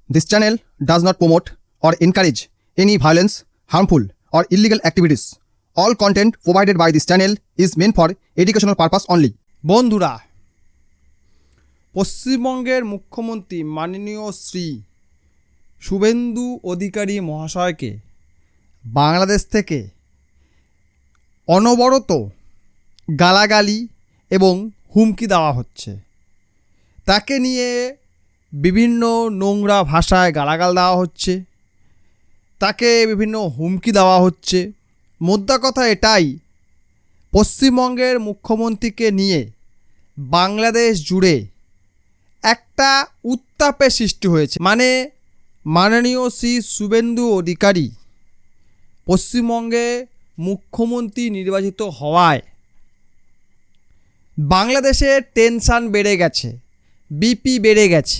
This channel does not promote or encourage any violence, harmful, or illegal activities. All content provided by this channel is meant for educational purpose only. বন্ধুরা, পশ্চিমবঙ্গের মুখ্যমন্ত্রী মাননীয় শ্রী শুভেন্দু অধিকারী মহাশয়কে বাংলাদেশ থেকে অনবরত গালাগালি এবং হুমকি দেওয়া হচ্ছে। তাকে নিয়ে বিভিন্ন নোংরা ভাষায় গালাগাল দেওয়া হচ্ছে, তাকে বিভিন্ন হুমকি দেওয়া হচ্ছে। মোদ্দা কথা এটাই, পশ্চিমবঙ্গের মুখ্যমন্ত্রীকে নিয়ে বাংলাদেশ জুড়ে একটা উত্তাপের সৃষ্টি হয়েছে। মানে মাননীয় শ্রী শুভেন্দু অধিকারী পশ্চিমবঙ্গে মুখ্যমন্ত্রী নির্বাচিত হওয়ায় বাংলাদেশের টেনশান বেড়ে গেছে, বিপি বেড়ে গেছে।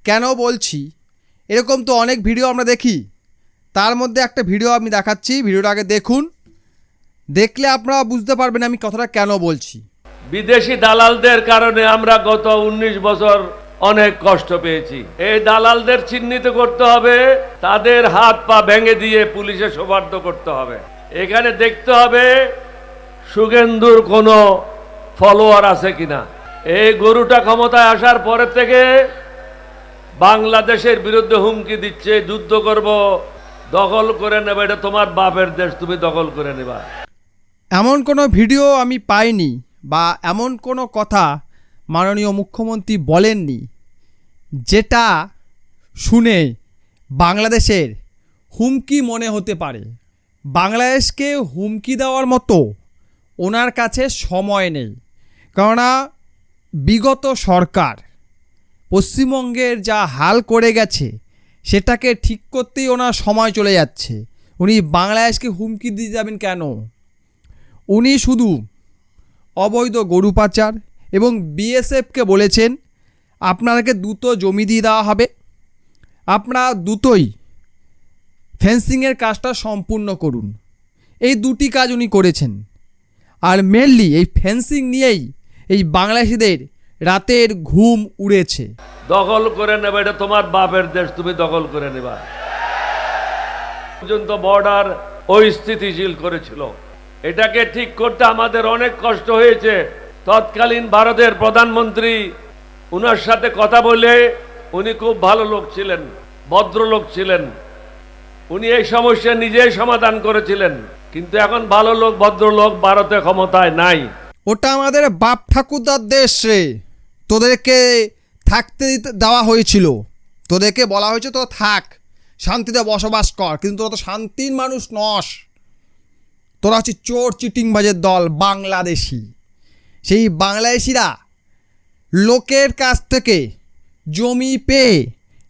কেন বলছি, এরকম তো অনেক ভিডিও আমরা দেখি, তার মধ্যে একটা ভিডিও আমি দেখাচ্ছি, ভিডিওটা আগে দেখুন, দেখলে আপনারা বুঝতে পারবেন আমি কথাটা কেন বলছি। বিদেশি দালালদের কারণে আমরা গত 19 বছর অনেক কষ্ট পেয়েছি। এই দালালদের চিহ্নিত করতে হবে, তাদের হাত পা ভেঙে দিয়ে পুলিশে সোপর্দ করতে হবে। এখানে দেখতে হবে শুভেন্দুর কোনো ফলোয়ার আছে কিনা। এই গরুটা ক্ষমতায় আসার পরের থেকে বাংলাদেশের বিরুদ্ধে হুমকি দিচ্ছে, যুদ্ধ করব, দখল করে নেবে, এটা তোমার বাপের দেশ, তুমি দখল করে নেবা। এমন কোনো ভিডিও আমি পাইনি বা এমন কোনো কথা মাননীয় মুখ্যমন্ত্রী বলেননি যেটা শুনে বাংলাদেশের হুমকি মনে হতে পারে। বাংলাদেশকে হুমকি দেওয়ার মতো ওনার কাছে সময় নেই, কেননা বিগত সরকার পশ্চিমবঙ্গের যা হাল করে গেছে সেটাকে ঠিক করতেই ওনার সময় চলে যাচ্ছে। উনি বাংলাদেশকে হুমকি দিয়ে যাবেন কেন? উনি শুধু অবৈধ গরু পাচার এবং বিএসএফকে বলেছেন আপনাদেরকে দ্রুত জমি দিয়ে দেওয়া হবে, আপনারা দ্রুতই ফেন্সিংয়ের কাজটা সম্পূর্ণ করুন। এই দুটি কাজ উনি করেছেন। আর মেনলি এই ফেন্সিং নিয়েই এই বাংলাদেশিদের রাতের ঘুম উড়েছে। দখল করে নেবে, এটা তোমার বাপের দেশ, তুমি দখল করে নেবা। পর্যন্ত বর্ডার অস্থিতিশীল করেছিল। এটাকে ঠিক করতে আমাদের অনেক কষ্ট হয়েছে। তৎকালীন ভারতের প্রধানমন্ত্রী, উনার সাথে কথা বলে, উনি খুব ভালো লোক ছিলেন, ভদ্রলোক ছিলেন, উনি এই সমস্যা নিজেই সমাধান করেছিলেন। কিন্তু এখন ভালো লোক, ভদ্রলোক ভারতে ক্ষমতায় নাই। ওটা আমাদের বাপ ঠাকুরদার দেশ রে, তোদেরকে থাকতে দেওয়া হয়েছিল, তোদেরকে বলা হয়েছে তো থাক, শান্তিতে বসবাস কর, কিন্তু তোরা তো শান্তির মানুষ নস। তোরা হচ্ছে চোর চিটিংবাজের দল বাংলাদেশি। সেই বাংলাদেশিরা লোকের কাছ থেকে জমি পেয়ে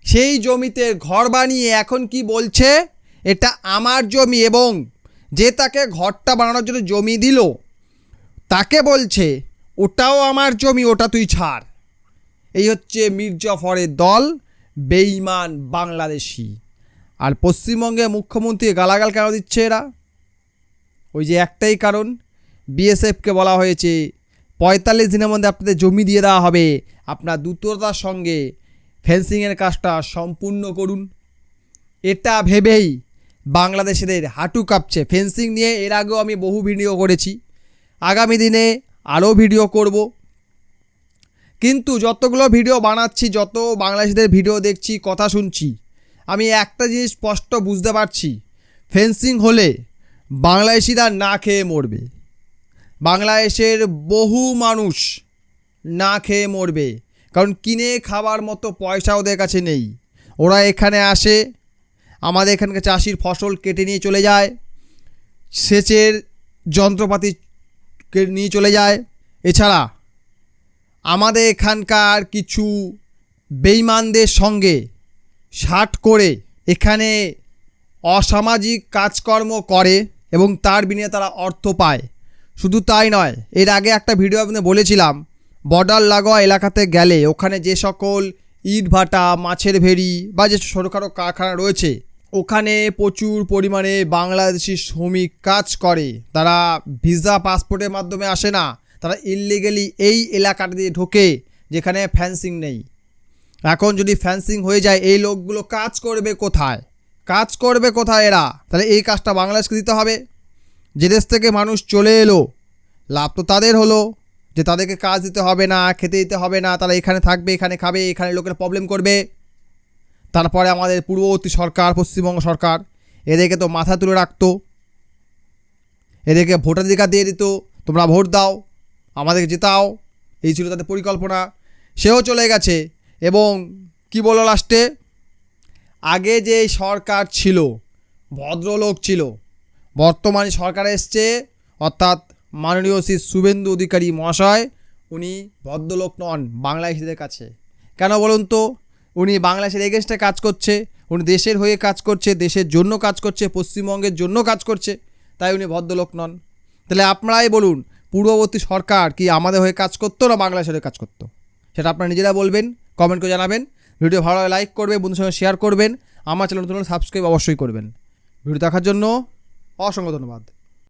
সেই জমিতে ঘর বানিয়ে এখন কি বলছে, এটা আমার জমি, এবং যে তাকে ঘরটা বানানোর জন্য জমি দিল তাকে বলছে ওটাও আমার জমি, ওটা তুই ছাড়। এই হচ্ছে মির্জাফরের দল, বেঈমান বাংলাদেশি। আর পশ্চিমবঙ্গে মুখ্যমন্ত্রী গালাগাল কেন দিচ্ছে এরা? ওই যে একটাই কারণ, বিএসএফকে বলা হয়েছে 45 দিনের মধ্যে আপনাদের জমি দিয়ে দেওয়া হবে, আপনার দ্রুততার সঙ্গে ফেন্সিংয়ের কাজটা সম্পূর্ণ করুন। এটা ভেবেই বাংলাদেশিদের হাঁটু কাঁপছে। ফেন্সিং নিয়ে এর আগেও আমি বহু ভিডিও করেছি, আগামী দিনে আরও ভিডিও করব। কিন্তু যতগুলো ভিডিও বানাচ্ছি, যত বাংলাদেশিদের ভিডিও দেখছি, কথা শুনছি, আমি একটা জিনিস স্পষ্ট বুঝতে পারছি, ফেন্সিং হলে বাংলাদেশিরা না খেয়ে মরবে। বাংলাদেশের বহু মানুষ না খেয়ে মরবে, কারণ কিনে খাবার মতো পয়সা ওদের কাছে নেই। ওরা এখানে আসে, আমাদের এখানকার চাষির ফসল কেটে নিয়ে চলে যায়, সেচের যন্ত্রপাতি নিয়ে চলে যায়। এছাড়া আমাদের এখানকার কিছু বেঈমানদের সঙ্গে সাট করে এখানে অসামাজিক কাজকর্ম করে এবং তার বিনিময়ে তারা অর্থ পায়। শুধু তাই নয়, এর আগে একটা ভিডিও আপনাদের বলেছিলাম, বর্ডার লাগোয়া এলাকাতে গেলে ওখানে যে সকল ইট ভাটা, মাছের ভেড়ি বা যে ছোটোখাটো কারখানা রয়েছে, ওখানে প্রচুর পরিমাণে বাংলাদেশি শ্রমিক কাজ করে। তারা ভিসা পাসপোর্টের মাধ্যমে আসে না, তারা ইললিগালি এই এলাকাটা দিয়ে ঢোকে যেখানে ফেন্সিং নেই। এখন যদি ফ্যান্সিং হয়ে যায় এই লোকগুলো কাজ করবে কোথায়? কাজ করবে কোথায় এরা? তাহলে এই কাজটা বাংলাদেশকে দিতে হবে। যে দেশ থেকে মানুষ চলে এলো, লাভ তো তাদের হলো যে তাদেরকে কাজ দিতে হবে না, খেতে দিতে হবে না, তারা এখানে থাকবে, এখানে খাবে, এখানে লোকেরা প্রবলেম করবে। তারপরে আমাদের পূর্ববর্তী সরকার, পশ্চিমবঙ্গ সরকার, এদেরকে তো মাথা তুলে রাখতো, এদেরকে ভোটাধিকার দিয়ে দিত, তোমরা ভোট দাও, আমাদেরকে জেতাও, এই ছিল তাদের পরিকল্পনা। সেও চলে গেছে। এবং কি বললো লাস্টে, আগে যে সরকার ছিল ভদ্রলোক ছিল, বর্তমানে সরকার এসছে, অর্থাৎ মাননীয় শ্রী শুভেন্দু অধিকারী মহাশয়, উনি ভদ্রলোক নন বাংলাদেশিদের কাছে। কেন বলুন তো? উনি বাংলাদেশের এগেনস্টে কাজ করছে, উনি দেশের হয়ে কাজ করছে, দেশের জন্য কাজ করছে, পশ্চিমবঙ্গের জন্য কাজ করছে, তাই উনি ভদ্রলোক নন। তাহলে আপনারাই বলুন, পূর্ববর্তী সরকার কি আমাদের হয়ে কাজ করতো না বাংলাদেশের হয়ে কাজ করতো? সেটা আপনারা নিজেরা বলবেন, কমেন্ট করে জানাবেন। ভিডিও ভালো লাগে লাইক করবেন, বন্ধুদের সঙ্গে শেয়ার করবেন, আমার চ্যানেল নতুন সাবস্ক্রাইব অবশ্যই করবেন। ভিডিও দেখার জন্য অসংখ্য ধন্যবাদ।